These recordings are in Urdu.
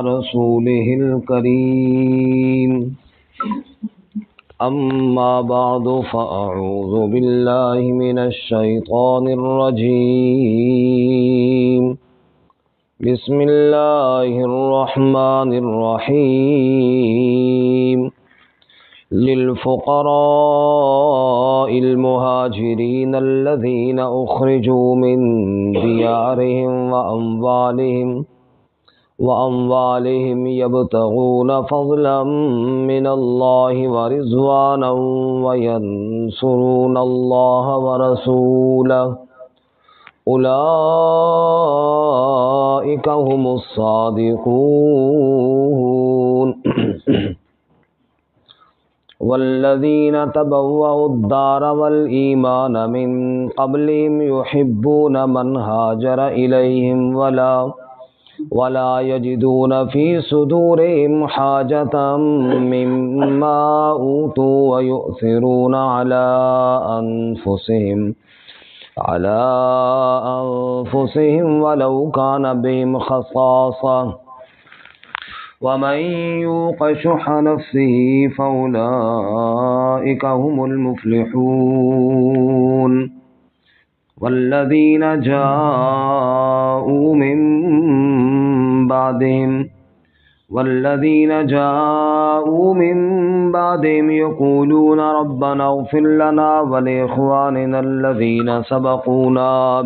رسوله الكريم أما بعد فأعوذ بالله من الشيطان الرجيم بسم الله الرحمن الرحيم للفقراء المهاجرين الذين أخرجوا من ديارهم وأموالهم يبتغون فضلا من الله ورضوانا وينصرون الله ورسوله أولئك هم الصادقون والذين تبوأوا الدار والإيمان من قبلهم يحبون من هاجر إليهم ولا يجدون في صدورهم حاجة مما أوتوا ويؤثرون على أنفسهم ولو كان بهم خصاصة ومن يوق شح نفسه فأولئك هم المفلحون والذين جاءوا من بعدهم يقولون ربنا اغفر لنا ولإخواننا الذين سبقونا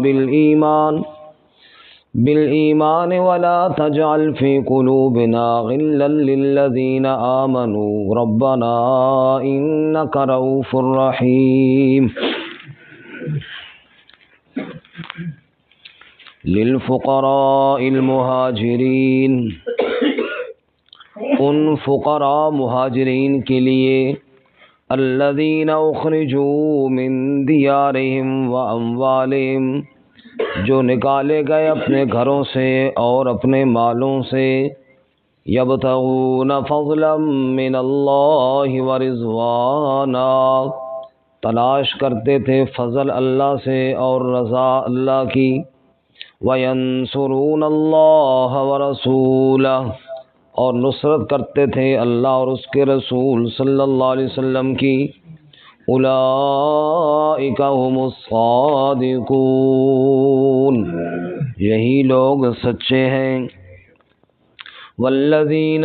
بالإيمان ولا تجعل في قلوبنا غلا للذين آمنوا ربنا إنك رؤوف رحيم للفقراء المہاجرین، ان فقراء مہاجرین کے لیے الذین اخرجوا من دیارہم واموالہم، جو نکالے گئے اپنے گھروں سے اور اپنے مالوں سے، یبتغون فضلا من اللہ ورضوانا، تلاش کرتے تھے فضل اللہ سے اور رضا اللہ کی، وَيَنْصُرُونَ اللَّهَ وَرَسُولَهُ، اور نصرت کرتے تھے اللہ اور اس کے رسول صلی اللہ علیہ وسلم کی، اولئک هم الصادقون، یہی لوگ سچے ہیں، والذین،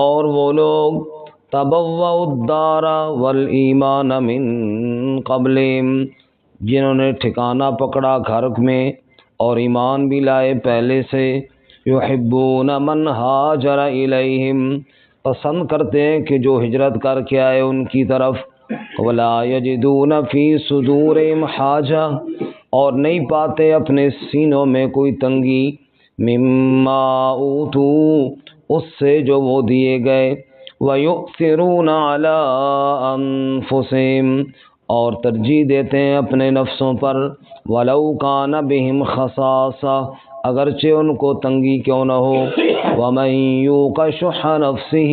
اور وہ لوگ، تبوؤا الدار والایمان من قبلہم، جنہوں نے ٹھکانہ پکڑا گھر میں اور ایمان بھی لائے پہلے سے، یحبون من ہاجر الیہم، پسند کرتے ہیں کہ جو ہجرت کر کے آئے ان کی طرف، ولا یجدون فی صدورہم حاجہ، اور نہیں پاتے اپنے سینوں میں کوئی تنگی، مما اوتوا، اس سے جو وہ دیے گئے، ویؤثرون علی انفسہم، اور ترجیح دیتے ہیں اپنے نفسوں پر، ولو کان بہم خصاصہ، اگرچہ ان کو تنگی کیوں نہ ہو، ومن یوق شح نفسہ،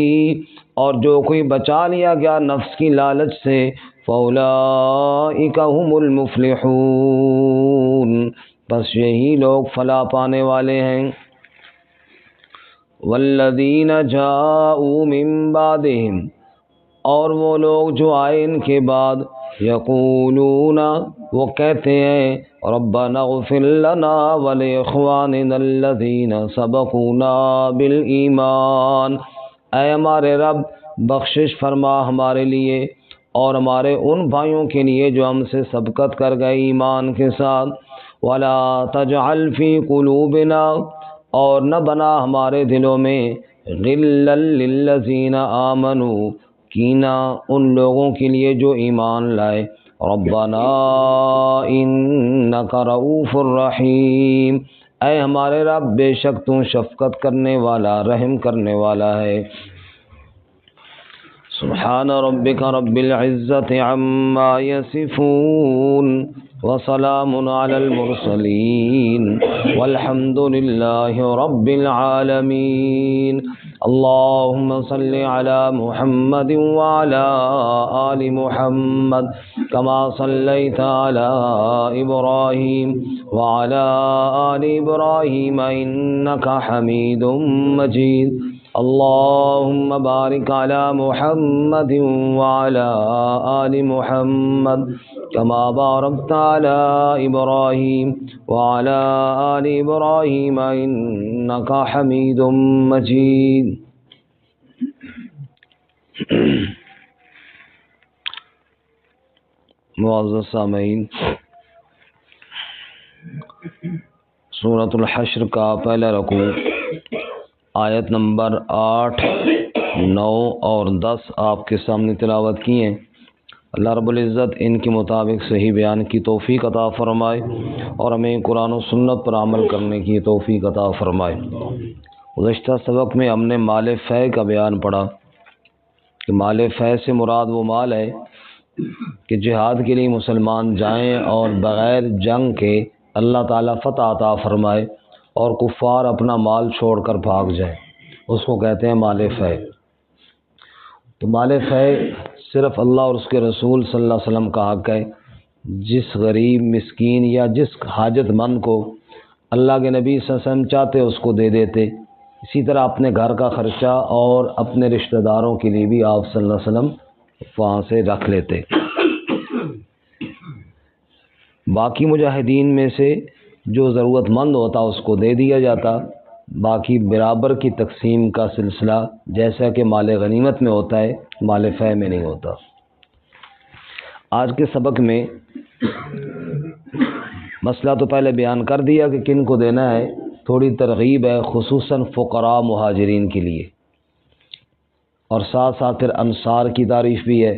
اور جو کوئی بچا لیا گیا نفس کی لالچ سے، فاولئک هم المفلحون، بس یہی لوگ فلاح پانے والے ہیں، والذین جاءوا من بعدہم، اور وہ لوگ جو آئے ان کے بعد، یقولون، وہ کہتے ہیں، ربنا اغفر لنا ولاخواننا الذین سبقونا بالایمان، اے ہمارے رب بخشش فرما ہمارے لیے اور ہمارے ان بھائیوں کے لیے جو ہم سے سبقت کر گئے ایمان کے ساتھ، ولا تجعل فی قلوبنا، اور نہ بنا ہمارے دلوں میں، غلا للذین آمنوا، کینہ ان لوگوں کے لیے جو ایمان لائے، ربنا انک رؤوف الرحیم، اے ہمارے رب بے شک تو شفقت کرنے والا، رحم کرنے والا ہے، سبحان ربك رب العزة عما يصفون وسلام على المرسلين والحمد لله رب العالمين اللهم صل على محمد وعلى آل محمد كما صليت على إبراهيم وعلى آل إبراهيم إنك حميد مجيد اللهم بارك على محمد وعلى آل محمد كما باركت على إبراهيم وعلى آل إبراهيم إنك حميد مجيد. معزز سامعین، سورۃ الحشر کا پہلا رکوع آیت نمبر 8، 9 اور 10 آپ کے سامنے تلاوت کی ہیں. اللہ رب العزت ان کے مطابق صحیح بیان کی توفیق عطا فرمائے اور ہمیں قرآن و سنت پر عمل کرنے کی توفیق عطا فرمائے. گزشتہ سبق میں ہم نے مال فے کا بیان پڑھا کہ مال فے سے مراد وہ مال ہے کہ جہاد کے لیے مسلمان جائیں اور بغیر جنگ کے اللہ تعالیٰ فتح عطا فرمائے اور کفار اپنا مال چھوڑ کر بھاگ جائیں، اس کو کہتے ہیں مال فے. تو مال فے صرف اللہ اور اس کے رسول صلی اللہ علیہ وسلم کا حق ہے. جس غریب مسکین یا جس حاجت مند کو اللہ کے نبی صلی اللہ علیہ وسلم چاہتے اس کو دے دیتے. اسی طرح اپنے گھر کا خرچہ اور اپنے رشتہ داروں کے لیے بھی آپ صلی اللہ علیہ وسلم وہاں سے رکھ لیتے. باقی مجاہدین میں سے جو ضرورت مند ہوتا اس کو دے دیا جاتا. باقی برابر کی تقسیم کا سلسلہ جیسا کہ مال غنیمت میں ہوتا ہے مال فے میں نہیں ہوتا. آج کے سبق میں مسئلہ تو پہلے بیان کر دیا کہ کن کو دینا ہے. تھوڑی ترغیب ہے خصوصاً فقراء مہاجرین کے لیے، اور ساتھ ساتھ پھر انصار کی تعریف بھی ہے.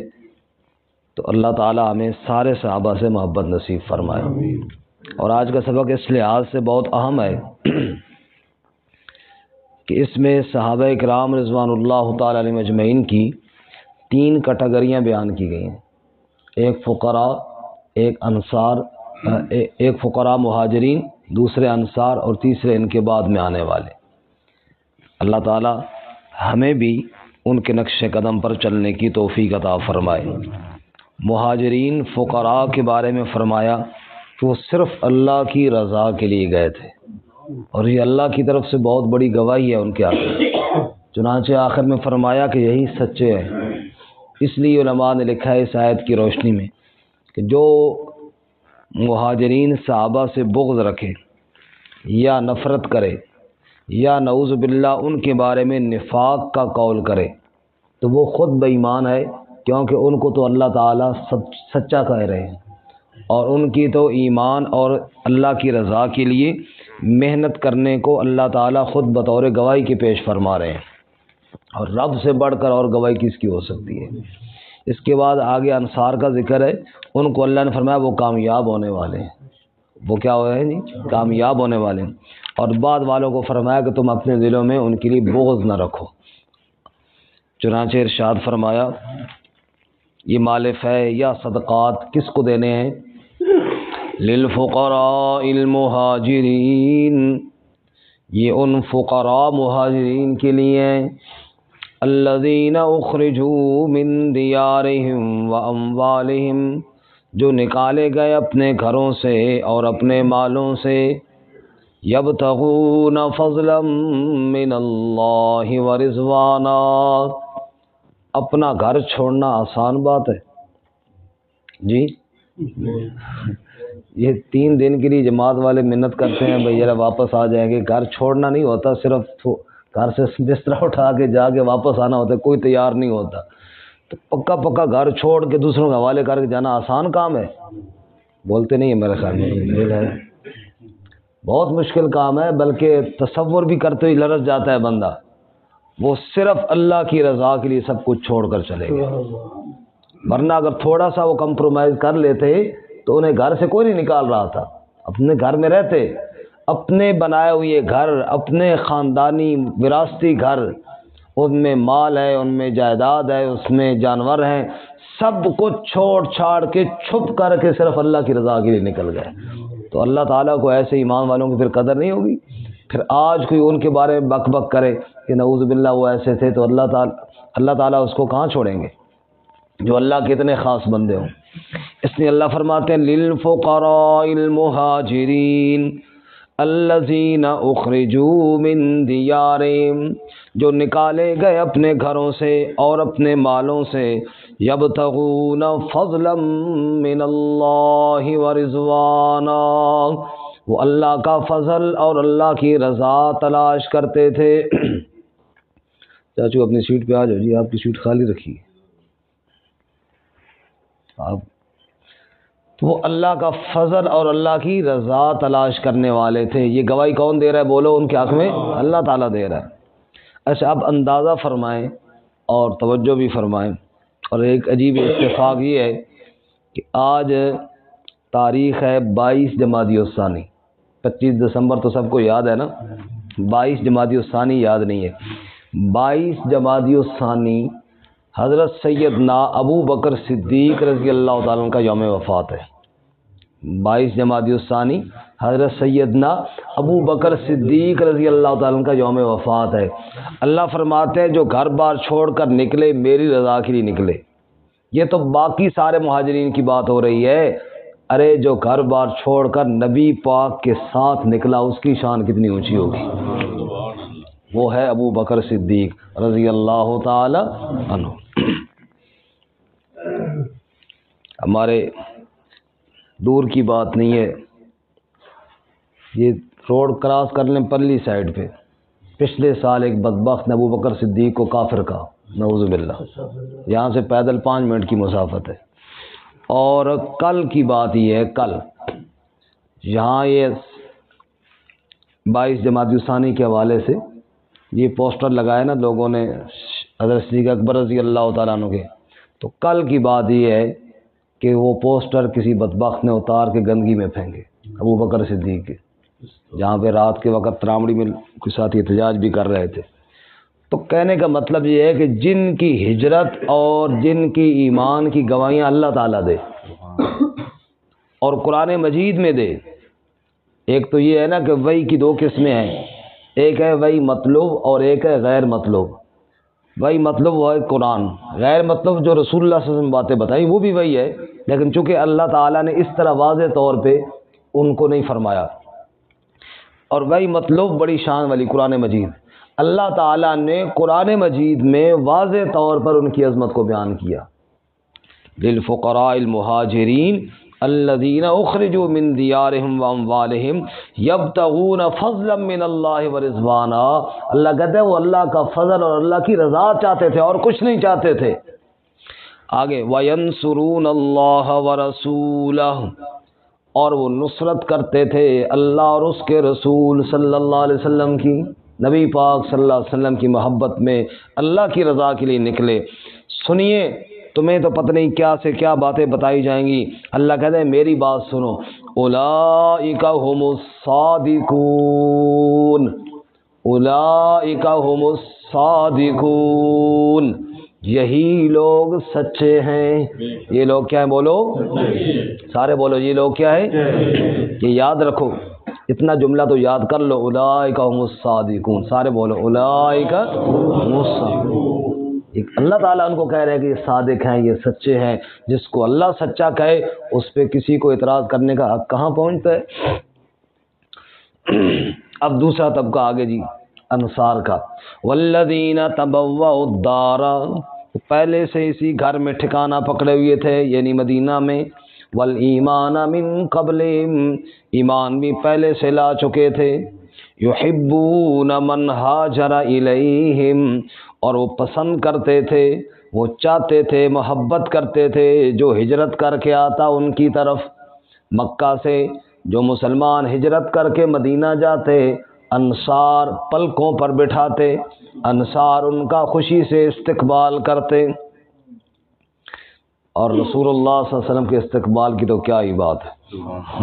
تو اللہ تعالی ہمیں سارے صحابہ سے محبت نصیب فرمائے. اور آج کا سبق اس لحاظ سے بہت اہم ہے کہ اس میں صحابہ اکرام رضوان اللہ تعالی علیہم اجمعین کی 3 کیٹیگریاں بیان کی گئی ہیں. ایک فقراء، ایک انصار، ایک فقراء مہاجرین، دوسرے انصار اور تیسرے ان کے بعد میں آنے والے. اللہ تعالی ہمیں بھی ان کے نقش قدم پر چلنے کی توفیق عطا فرمائے. مہاجرین فقراء کے بارے میں فرمایا کہ وہ صرف اللہ کی رضا کے لیے گئے تھے، اور یہ اللہ کی طرف سے بہت بڑی گواہی ہے ان کے آگے. چنانچہ آخر میں فرمایا کہ یہی سچے ہیں. اس لیے علماء نے لکھا ہے اس آیت کی روشنی میں کہ جو مہاجرین صحابہ سے بغض رکھے یا نفرت کرے یا نعوذ باللہ ان کے بارے میں نفاق کا قول کرے تو وہ خود بے ایمان ہے، کیونکہ ان کو تو اللہ تعالیٰ سچا کہہ رہے ہیں، اور ان کی تو ایمان اور اللہ کی رضا کے لیے محنت کرنے کو اللہ تعالیٰ خود بطور گواہی کے پیش فرما رہے ہیں. اور رب سے بڑھ کر اور گواہی کس کی ہو سکتی ہے. اس کے بعد آگے انصار کا ذکر ہے. ان کو اللہ نے فرمایا وہ کامیاب ہونے والے ہیں. وہ کیا ہو رہے ہیں جی؟ کامیاب ہونے والے ہیں. اور بعد والوں کو فرمایا کہ تم اپنے دلوں میں ان کے لیے بغض نہ رکھو. چنانچہ ارشاد فرمایا یہ مال فے یا صدقات کس کو دینے ہیں؟ للفقراء المہاجرین، یہ ان فقراء مہاجرین کے لیے ہیں. الذین اخرجوا من دیارہم واموالہم، جو نکالے گئے اپنے گھروں سے اور اپنے مالوں سے. یبتغون فضلا من اللہ ورضوانا، اپنا گھر چھوڑنا آسان بات ہے جی؟ یہ 3 دن کے لیے جماعت والے محنت کرتے ہیں بھئی ذرا واپس آ جائیں گے. گھر چھوڑنا نہیں ہوتا، صرف گھر سے بستر اٹھا کے جا کے واپس آنا ہوتا ہے. کوئی تیار نہیں ہوتا. تو پکا گھر چھوڑ کے دوسروں کے حوالے کر کے جانا آسان کام ہے؟ بولتے نہیں ہیں میرے خیال میں. بہت مشکل کام ہے، بلکہ تصور بھی کرتے ہی لرز جاتا ہے بندہ. وہ صرف اللہ کی رضا کے لیے سب کچھ چھوڑ کر چلے گئے. ورنہ اگر تھوڑا سا وہ کمپرومائز کر لیتے تو انہیں گھر سے کوئی نہیں نکال رہا تھا. اپنے گھر میں رہتے، اپنے بنائے ہوئے گھر، اپنے خاندانی وراثتی گھر، ان میں مال ہے، ان میں جائیداد ہے، اس میں جانور ہیں، سب کچھ چھوڑ چھاڑ کے چھپ کر کے صرف اللہ کی رضا کے لیے نکل گئے. تو اللہ تعالیٰ کو ایسے ایمان والوں کی پھر قدر نہیں ہوگی. پھر آج کوئی ان کے بارے میں بک بک کرے کہ نعوذ باللہ وہ ایسے تھے، تو اللہ تعالیٰ اس کو کہاں چھوڑیں گے جو اللہ کے اتنے خاص بندے ہوں. اس لیے اللہ فرماتے ہیں للفقراء المہاجرین الذین اخرجوا من دیارہم، جو نکالے گئے اپنے گھروں سے اور اپنے مالوں سے، یبتغون فضلا من اللہ ورضوانا، وہ اللہ کا فضل اور اللہ کی رضا تلاش کرتے تھے. چاچو اپنی سیٹ پہ آ جاؤ جی، آپ کی سیٹ خالی رکھیے آپ. تو وہ اللہ کا فضل اور اللہ کی رضا تلاش کرنے والے تھے. یہ گواہی کون دے رہا ہے بولو ان کے حق میں؟ اللہ تعالیٰ دے رہا ہے. اچھا اب اندازہ فرمائیں اور توجہ بھی فرمائیں. اور ایک عجیب اتفاق یہ ہے کہ آج تاریخ ہے 22 جمادی الثانی. 25 دسمبر تو سب کو یاد ہے نا، 22 جمادی الثانی یاد نہیں ہے. 22 جمادی الثانی حضرت سیدنا ابو بکر صدیق رضی اللہ تعالیٰ عنہ کا یوم وفات ہے. 22 جمادی الثانی حضرت سیدنا ابو بکر صدیق رضی اللہ تعالیٰ عنہ کا یوم وفات ہے. اللہ فرماتے ہیں جو گھر بار چھوڑ کر نکلے میری رضا کے لیے نکلے. یہ تو باقی سارے مہاجرین کی بات ہو رہی ہے. ارے جو گھر بار چھوڑ کر نبی پاک کے ساتھ نکلا اس کی شان کتنی اونچی ہوگی. وہ ہے ابو بکر صدیق رضی اللہ تعالی عنہ. ہمارے دور کی بات نہیں ہے، یہ روڈ کراس کر لیں پرلی سائڈ پہ، پچھلے سال ایک بدبخت نے ابو بکر صدیق کو کافر کہا، نعوذ باللہ. یہاں سے پیدل 5 منٹ کی مسافت ہے. اور کل کی بات یہ ہے، کل یہاں یہ 22 جمادی الثانی کے حوالے سے یہ پوسٹر لگائے نا لوگوں نے حضرت صدیق اکبر رضی اللہ تعالیٰ عنہ کے. تو کل کی بات یہ ہے کہ وہ پوسٹر کسی بدبخت نے اتار کے گندگی میں پھینکے ابو بکر صدیق کے، جہاں پہ رات کے وقت تراویح میں کے ساتھ احتجاج بھی کر رہے تھے. تو کہنے کا مطلب یہ ہے کہ جن کی ہجرت اور جن کی ایمان کی گواہیاں اللہ تعالیٰ دے اور قرآن مجید میں دے. ایک تو یہ ہے نا کہ وحی کی 2 قسمیں ہیں، ایک ہے وحی مطلوب اور ایک ہے غیر مطلوب. وحی مطلوب وہ ہے قرآن، غیر مطلوب جو رسول اللہ صلی اللہ علیہ وسلم باتیں بتائیں وہ بھی وہی ہے، لیکن چونکہ اللہ تعالیٰ نے اس طرح واضح طور پہ ان کو نہیں فرمایا. اور وحی مطلوب بڑی شان والی قرآن مجید، اللہ تعالیٰ نے قرآن مجید میں واضح طور پر ان کی عظمت کو بیان کیا. للفقراء المہاجرین الذین اخرجوا من دیارہم واموالہم یبتغون فضلا من اللہ ورضوانا. اللہ کہتے ہیں وہ اللہ کا فضل اور اللہ کی رضا چاہتے تھے اور کچھ نہیں چاہتے تھے. آگے وینصرون اللہ ورسولہ، اور وہ نصرت کرتے تھے اللہ اور اس کے رسول صلی اللہ علیہ وسلم کی. نبی پاک صلی اللہ علیہ وسلم کی محبت میں اللہ کی رضا کے لیے نکلے. سنیے تمہیں تو پتہ نہیں کیا سے کیا باتیں بتائی جائیں گی. اللہ کہتے ہیں میری بات سنو، اولئک هم الصادقون، اولئک هم الصادقون، یہی لوگ سچے ہیں. یہ لوگ کیا ہیں بولو، سارے بولو یہ لوگ کیا ہے. یہ یاد رکھو، اتنا جملہ تو یاد کر لو، اولئک هم الصادقون، سارے بولو اولئک هم الصادقون. اللہ تعالیٰ ان کو کہہ رہے ہیں کہ یہ صادق ہیں، یہ سچے ہیں. جس کو اللہ سچا کہے اس پہ کسی کو اعتراض کرنے کا حق کہاں پہنچتا ہے. اب دوسرا طبقہ آگے جی انصار کا. والذین تبوؤا الدار، پہلے سے اسی گھر میں ٹھکانہ پکڑے ہوئے تھے یعنی مدینہ میں. والایمان من قبل، ایمان بھی پہلے سے لا چکے تھے. یحبون من ہاجر الیہم، اور وہ پسند کرتے تھے، وہ چاہتے تھے، محبت کرتے تھے جو ہجرت کر کے آتا ان کی طرف. مکہ سے جو مسلمان ہجرت کر کے مدینہ جاتے انصار پلکوں پر بٹھاتے، انصار ان کا خوشی سے استقبال کرتے. اور رسول اللہ صلی اللہ علیہ وسلم کے استقبال کی تو کیا ہی بات ہے.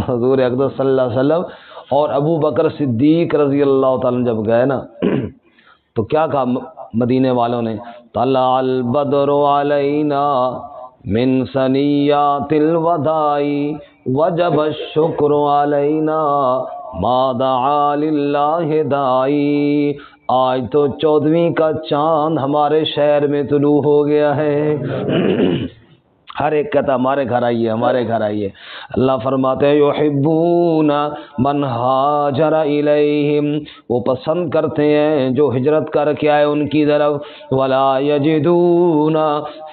حضور اقدس صلی اللہ علیہ وسلم اور ابو بکر صدیق رضی اللہ تعالیٰ جب گئے نا تو کیا کہا مدینے والوں نے؟ طلع البدر علینا من ثنیات الوداع وجب الشکر علینا ما دعا للہ داعی۔ آج تو 14ویں کا چاند ہمارے شہر میں طلوع ہو گیا ہے۔ ہر ایک کہتا ہمارے گھر آئیے، ہمارے گھر آئیے۔ اللہ فرماتے ہیں یحبون من ہاجر الیہم، وہ پسند کرتے ہیں جو ہجرت کر کے آئے ان کی طرف۔ ولا یجدون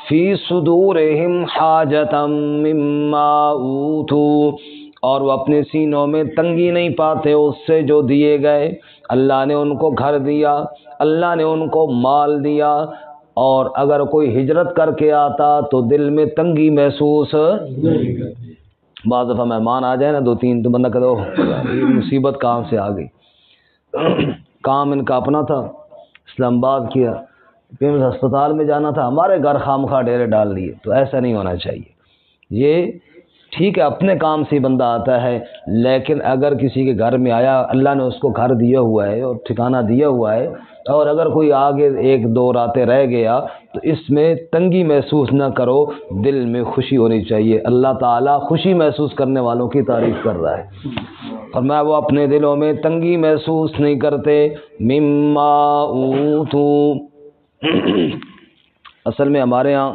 فی صدورہم حاجتا مما اوتوا، اور وہ اپنے سینوں میں تنگی نہیں پاتے اس سے جو دیے گئے۔ اللہ نے ان کو گھر دیا، اللہ نے ان کو مال دیا، اور اگر کوئی ہجرت کر کے آتا تو دل میں تنگی محسوس بعض دفعہ مہمان آ جائے نا 2-3 تو بندہ کہتا یہ مصیبت کہاں سے آ گئی۔ کام ان کا اپنا تھا، اسلام آباد کیا، پیمز ہسپتال میں جانا تھا، ہمارے گھر خامخواہ ڈیرے ڈال دیے۔ تو ایسا نہیں ہونا چاہیے۔ یہ ٹھیک ہے اپنے کام سے بندہ آتا ہے، لیکن اگر کسی کے گھر میں آیا، اللہ نے اس کو گھر دیا ہوا ہے اور ٹھکانہ دیا ہوا ہے، اور اگر کوئی آگے 1-2 راتیں رہ گیا تو اس میں تنگی محسوس نہ کرو، دل میں خوشی ہونی چاہیے۔ اللہ تعالیٰ خوشی محسوس کرنے والوں کی تعریف کر رہا ہے، اور میں وہ اپنے دلوں میں تنگی محسوس نہیں کرتے۔ مما اوتوا، اصل میں ہمارے ہاں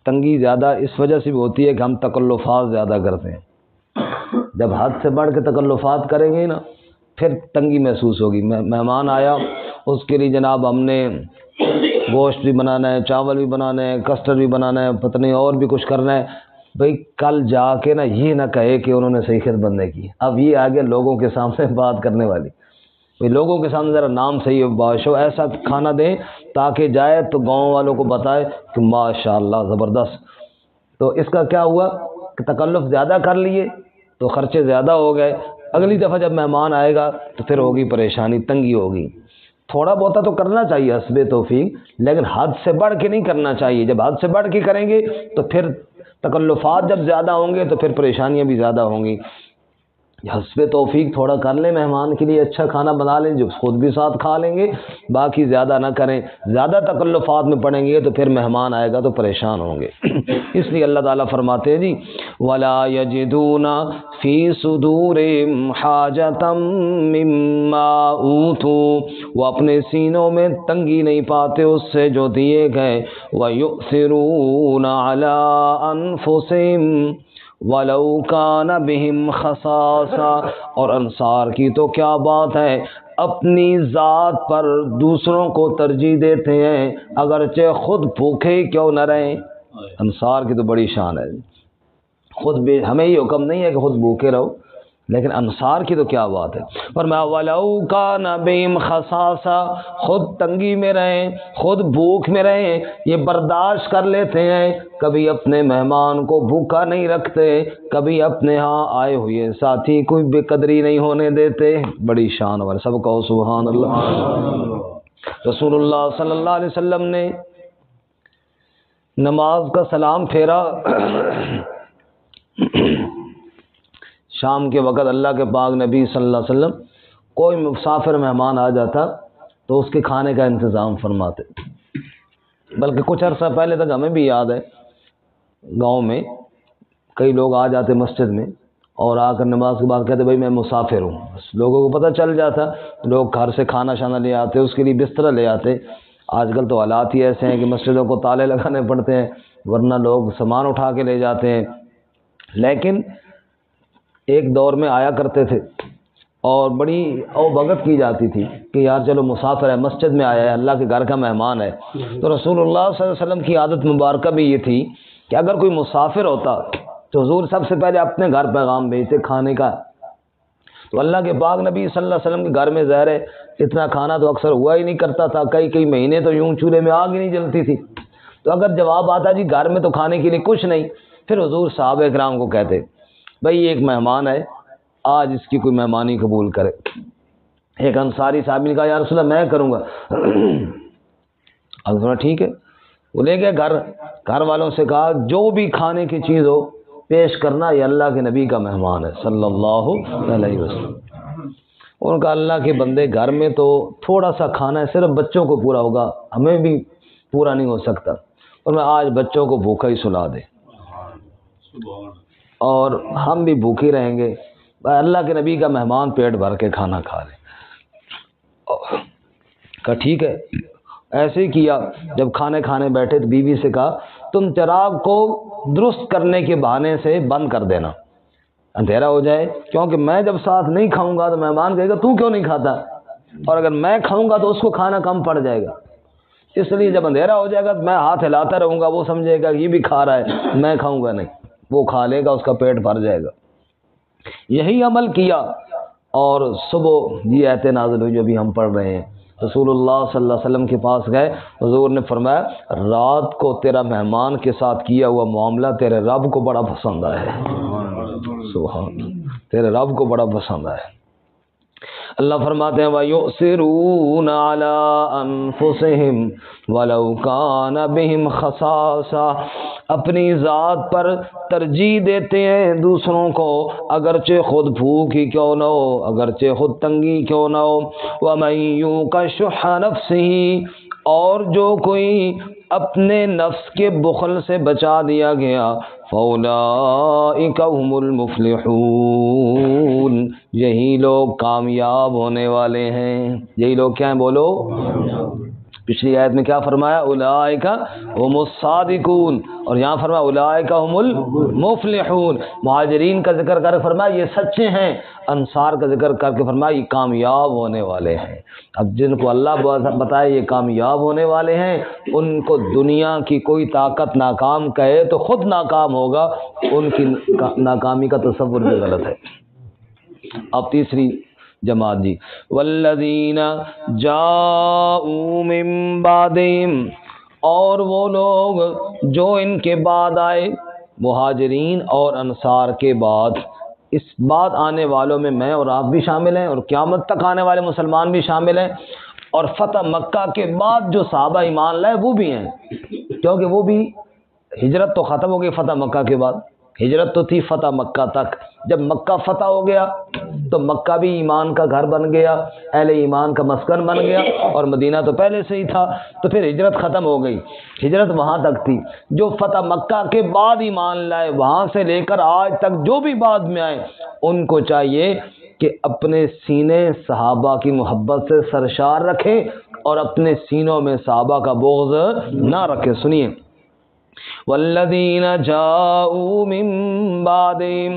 تنگی زیادہ اس وجہ سے بھی ہوتی ہے کہ ہم تکلفات زیادہ کرتے ہیں۔ جب حد سے بڑھ کے تکلفات کریں گے نا پھر تنگی محسوس ہوگی۔ مہمان آیا، اس کے لیے جناب ہم نے گوشت بھی بنانا ہے، چاول بھی بنانا ہے، کسٹرڈ بھی بنانا ہے، پتہ نہیں اور بھی کچھ کرنا ہے۔ بھئی کل جا کے نا یہ نہ کہے کہ انہوں نے صحیح خدمت نہیں کی۔ اب یہ آگے لوگوں کے سامنے بات کرنے والی، لوگوں کے سامنے ذرا نام صحیح باشو ایسا کھانا دیں تاکہ جائے تو گاؤں والوں کو بتائے کہ ماشاءاللہ زبردست۔ تو اس کا کیا ہوا کہ تکلف زیادہ کر لیے تو خرچے زیادہ ہو گئے۔ اگلی دفعہ جب مہمان آئے گا تو پھر ہوگی پریشانی، تنگی ہوگی۔ تھوڑا بہت تو کرنا چاہیے حسب توفیق، لیکن حد سے بڑھ کے نہیں کرنا چاہیے۔ جب حد سے بڑھ کے کریں گے تو پھر تکلفات جب زیادہ ہوں گے تو پھر پریشانیاں بھی زیادہ ہوں گی۔ حسب توفیق تھوڑا کر لیں، مہمان کے لیے اچھا کھانا بنا لیں جو خود بھی ساتھ کھا لیں گے، باقی زیادہ نہ کریں۔ زیادہ تکلفات میں پڑیں گے تو پھر مہمان آئے گا تو پریشان ہوں گے۔ اس لیے اللہ تعالیٰ فرماتے ہیں جی وَلَا يَجِدُونَ فِي صُدُورِهِمْ حَاجَةً مِّمَّا أُوتُوا، وہ اپنے سینوں میں تنگی نہیں پاتے اس سے جو دیے گئے۔ وَيُؤْثِرُونَ عَلَىٰ أَنفُسِهِمْ وَلَوْ كَانَ بِهِمْ خَصَاصَةٌ، اور انصار کی تو کیا بات ہے، اپنی ذات پر دوسروں کو ترجیح دیتے ہیں اگرچہ خود بھوکے کیوں نہ رہیں۔ انصار کی تو بڑی شان ہے، خود بھی ہمیں یہ حکم نہیں ہے کہ خود بھوکے رہو، لیکن انصار کی تو کیا بات ہے۔ فرمایا وَلَوْ كَانَ بِهِمْ خَصَاصَةٌ، خود تنگی میں رہیں، خود بھوک میں رہیں، یہ برداشت کر لیتے ہیں، کبھی اپنے مہمان کو بھوکا نہیں رکھتے، کبھی اپنے ہاں آئے ہوئے ساتھی کوئی بے قدری نہیں ہونے دیتے۔ بڑی شان والے، سب کہو سبحان اللہ۔ رسول اللہ صلی اللہ علیہ وسلم نے نماز کا سلام پھیرا، شام کے وقت اللہ کے پاک نبی صلی اللہ علیہ وسلم کوئی مسافر مہمان آ جاتا تو اس کے کھانے کا انتظام فرماتے۔ بلکہ کچھ عرصہ پہلے تک ہمیں بھی یاد ہے، گاؤں میں کئی لوگ آ جاتے مسجد میں اور آ کر نماز کے بعد کہتے بھائی میں مسافر ہوں، بس لوگوں کو پتہ چل جاتا، لوگ گھر سے کھانا شانا لے آتے، اس کے لیے بستر لے آتے۔ آج کل تو حالات ہی ایسے ہیں کہ مسجدوں کو تالے لگانے پڑتے ہیں، ورنہ لوگ سامان اٹھا کے لے جاتے ہیں۔ لیکن ایک دور میں آیا کرتے تھے اور بڑی اوبگت کی جاتی تھی کہ یار چلو مسافر ہے، مسجد میں آیا ہے، اللہ کے گھر کا مہمان ہے۔ تو رسول اللہ صلی اللہ علیہ وسلم کی عادت مبارکہ بھی یہ تھی کہ اگر کوئی مسافر ہوتا تو حضور سب سے پہلے اپنے گھر پیغام بھیجتے کھانے کا۔ تو اللہ کے پاک نبی صلی اللہ علیہ وسلم کے گھر میں ظاہر ہے اتنا کھانا تو اکثر ہوا ہی نہیں کرتا تھا، کئی مہینے تو یوں چولہے میں آگ ہی نہیں جلتی تھی۔ تو اگر جواب آتا جی گھر میں تو کھانے کے لیے کچھ نہیں، پھر حضور صحابہ کرام کو کہتے بھائی ایک مہمان ہے، آج اس کی کوئی مہمانی قبول کرے۔ ایک انصاری صحابی نے کہا یا رسول اللہ میں کروں گا۔ اب تھوڑا ٹھیک ہے، وہ لے گئے گھر والوں سے کہا جو بھی کھانے کی چیز ہو پیش کرنا، یہ اللہ کے نبی کا مہمان ہے صلی اللہ علیہ وسلم۔ ان کا اللہ کے بندے گھر میں تو تھوڑا سا کھانا ہے، صرف بچوں کو پورا ہوگا، ہمیں بھی پورا نہیں ہو سکتا، اور میں آج بچوں کو بھوکا ہی سلا دے اور ہم بھی بھوکے رہیں گے، اللہ کے نبی کا مہمان پیٹ بھر کے کھانا کھا لے۔ کہا ٹھیک ہے، ایسے ہی کیا۔ جب کھانے بیٹھے تو بیوی سے کہا تم چراغ کو درست کرنے کے بہانے سے بند کر دینا، اندھیرا ہو جائے، کیونکہ میں جب ساتھ نہیں کھاؤں گا تو مہمان کہے گا تو کیوں نہیں کھاتا، اور اگر میں کھاؤں گا تو اس کو کھانا کم پڑ جائے گا، اس لیے جب اندھیرا ہو جائے گا تو میں ہاتھ ہلاتا رہوں گا، وہ سمجھے گا یہ بھی کھا رہا ہے، میں کھاؤں گا نہیں، وہ کھا لے گا، اس کا پیٹ بھر جائے گا۔ یہی عمل کیا، اور صبح یہ آیت نازل ہوئی جو بھی ہم پڑھ رہے ہیں۔ رسول اللہ صلی اللہ علیہ وسلم کے پاس گئے، حضور نے فرمایا رات کو تیرا مہمان کے ساتھ کیا ہوا معاملہ تیرے رب کو بڑا پسند آیا ہے، سبحان، تیرے رب کو بڑا پسند آیا۔ اللہ فرماتے ہیں وَيُؤْثِرُونَ عَلَىٰ أَنفُسِهِمْ وَلَوْ كَانَ بِهِمْ خَصَاصَةٌ، اپنی ذات پر ترجیح دیتے ہیں دوسروں کو، اگرچہ خود بھوک ہی کیوں نہ ہو، اگرچہ خود تنگی کیوں نہ ہو۔ وَمَن يُوقَ شُحَّ نَفْسِهِ، اور جو کوئی اپنے نفس کے بخل سے بچا دیا گیا، فَأُولَٰئِكَ هُمُ الْمُفْلِحُونَ، یہی لوگ کامیاب ہونے والے ہیں۔ یہی لوگ کیا ہیں بولو؟ پچھلی آیت میں کیا فرمایا؟ اولئک هم الصادقون، اور یہاں فرمایا اولئک هم المفلحون۔ مہاجرین کا ذکر کر فرمایا یہ سچے ہیں، انصار کا ذکر کر کے فرمایا یہ کامیاب ہونے والے ہیں۔ اب جن کو اللہ بتائے یہ کامیاب ہونے والے ہیں، ان کو دنیا کی کوئی طاقت ناکام کہے تو خود ناکام ہوگا، ان کی ناکامی کا تصور بھی غلط ہے۔ اب تیسری جماعت جی، والذین جاءوا من بعدہم، اور وہ لوگ جو ان کے بعد آئے، مہاجرین اور انصار کے بعد۔ اس بعد آنے والوں میں میں اور آپ بھی شامل ہیں، اور قیامت تک آنے والے مسلمان بھی شامل ہیں، اور فتح مکہ کے بعد جو صحابہ ایمان لائے وہ بھی ہیں، کیونکہ وہ بھی ہجرت تو ختم ہو گئی فتح مکہ کے بعد، ہجرت تو تھی فتح مکہ تک، جب مکہ فتح ہو گیا تو مکہ بھی ایمان کا گھر بن گیا، اہل ایمان کا مسکن بن گیا، اور مدینہ تو پہلے سے ہی تھا، تو پھر ہجرت ختم ہو گئی، ہجرت وہاں تک تھی۔ جو فتح مکہ کے بعد ایمان لائے، وہاں سے لے کر آج تک جو بھی بعد میں آئے، ان کو چاہیے کہ اپنے سینے صحابہ کی محبت سے سرشار رکھیں، اور اپنے سینوں میں صحابہ کا بغض نہ رکھیں۔ سنیے، والذین جاءوا من بعدہم،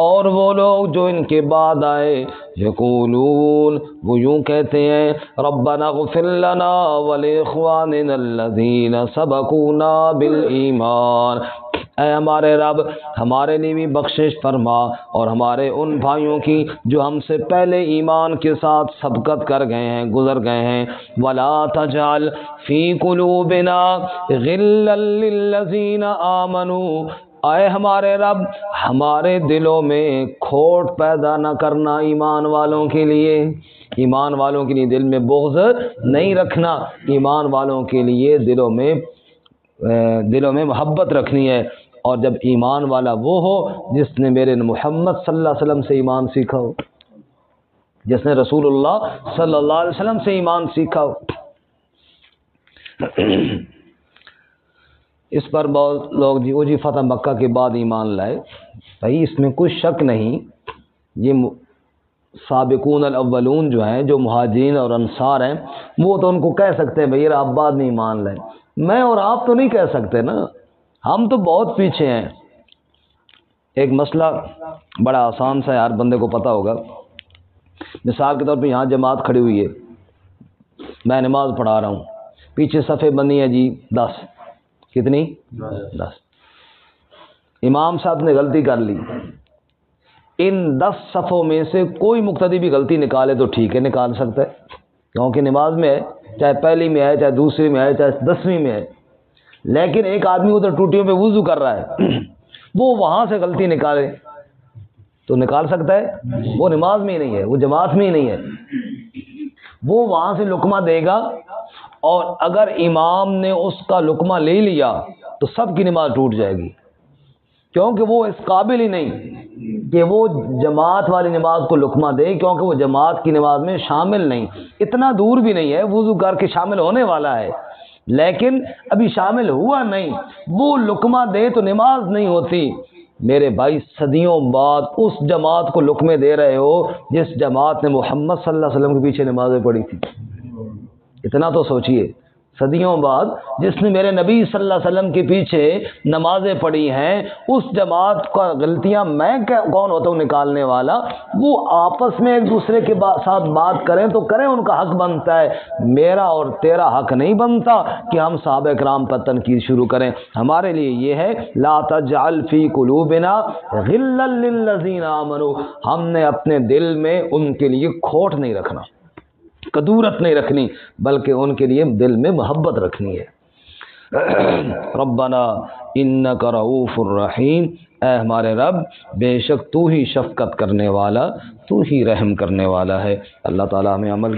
اور وہ لوگ جو ان کے بعد آئے، یقولون، وہ یوں کہتے ہیں، ربنا اغفر لنا ولاخواننا الذین سبقونا بالایمان، اے ہمارے رب ہمارے لیے بھی بخشش فرما، اور ہمارے ان بھائیوں کی جو ہم سے پہلے ایمان کے ساتھ سبقت کر گئے ہیں، گزر گئے ہیں، ولا تجعل فی قلوبنا غلا للذین آمنوا، اے ہمارے رب ہمارے دلوں میں کھوٹ پیدا نہ کرنا ایمان والوں کے لیے، ایمان والوں کے لیے دل میں بغض نہیں رکھنا، ایمان والوں کے لیے دلوں میں محبت رکھنی ہے، اور جب ایمان والا وہ ہو جس نے میرے محمد صلی اللہ علیہ وسلم سے ایمان سیکھا ہو، جس نے رسول اللہ صلی اللہ علیہ وسلم سے ایمان سیکھا ہو۔ اس پر بہت لوگ جی فتح مکہ کے بعد ایمان لائے، بھائی اس میں کوئی شک نہیں، یہ سابقون الاولون جو ہیں، جو مہاجرین اور انصار ہیں، وہ تو ان کو کہہ سکتے ہیں بھئی آپ بعد میں ایمان لائیں، میں اور آپ تو نہیں کہہ سکتے نا، ہم تو بہت پیچھے ہیں۔ ایک مسئلہ بڑا آسان سا ہے، ہر بندے کو پتہ ہوگا۔ مثال کے طور پہ یہاں جماعت کھڑی ہوئی ہے، میں نماز پڑھا رہا ہوں، پیچھے صفیں بنی ہے جی 10، کتنی؟ 10۔ امام صاحب نے غلطی کر لی، ان 10 صفوں میں سے کوئی مقتدی بھی غلطی نکالے تو ٹھیک ہے، نکال سکتا ہے، کیونکہ نماز میں ہے، چاہے پہلی میں ہے، چاہے دوسری میں ہے، چاہے 10ویں میں ہے، لیکن ایک آدمی ادھر ٹوٹیوں پہ وضو کر رہا ہے، وہ وہاں سے غلطی نکالے تو نکال سکتا ہے، وہ نماز میں ہی نہیں ہے، وہ جماعت میں ہی نہیں ہے، وہ وہاں سے لقمہ دے گا، اور اگر امام نے اس کا لقمہ لے لیا تو سب کی نماز ٹوٹ جائے گی، کیونکہ وہ اس قابل ہی نہیں کہ وہ جماعت والی نماز کو لقمہ دے، کیونکہ وہ جماعت کی نماز میں شامل نہیں، اتنا دور بھی نہیں ہے، وضو کر کے شامل ہونے والا ہے لیکن ابھی شامل ہوا نہیں، وہ لقمہ دے تو نماز نہیں ہوتی۔ میرے بھائی صدیوں بعد اس جماعت کو لقمے دے رہے ہو جس جماعت نے محمد صلی اللہ علیہ وسلم کے پیچھے نمازیں پڑھی تھی، اتنا تو سوچئے، صدیوں بعد جس نے میرے نبی صلی اللہ علیہ وسلم کے پیچھے نمازیں پڑھی ہیں، اس جماعت کا غلطیاں میں کون ہوتا ہوں نکالنے والا؟ وہ آپس میں ایک دوسرے کے ساتھ بات کریں تو کریں، ان کا حق بنتا ہے، میرا اور تیرا حق نہیں بنتا کہ ہم صحابہ کرام پر تنقید شروع کریں۔ ہمارے لیے یہ ہے لا تجعل فی قلوبنا غلا للذین آمنوا، ہم نے اپنے دل میں ان کے لیے کھوٹ نہیں رکھنا، کدورت نہیں رکھنی، بلکہ ان کے لیے دل میں محبت رکھنی ہے۔ ربنا انک رؤوف الرحیم، اے ہمارے رب بے شک تو ہی شفقت کرنے والا، تو ہی رحم کرنے والا ہے۔ اللہ تعالی ہمیں عمل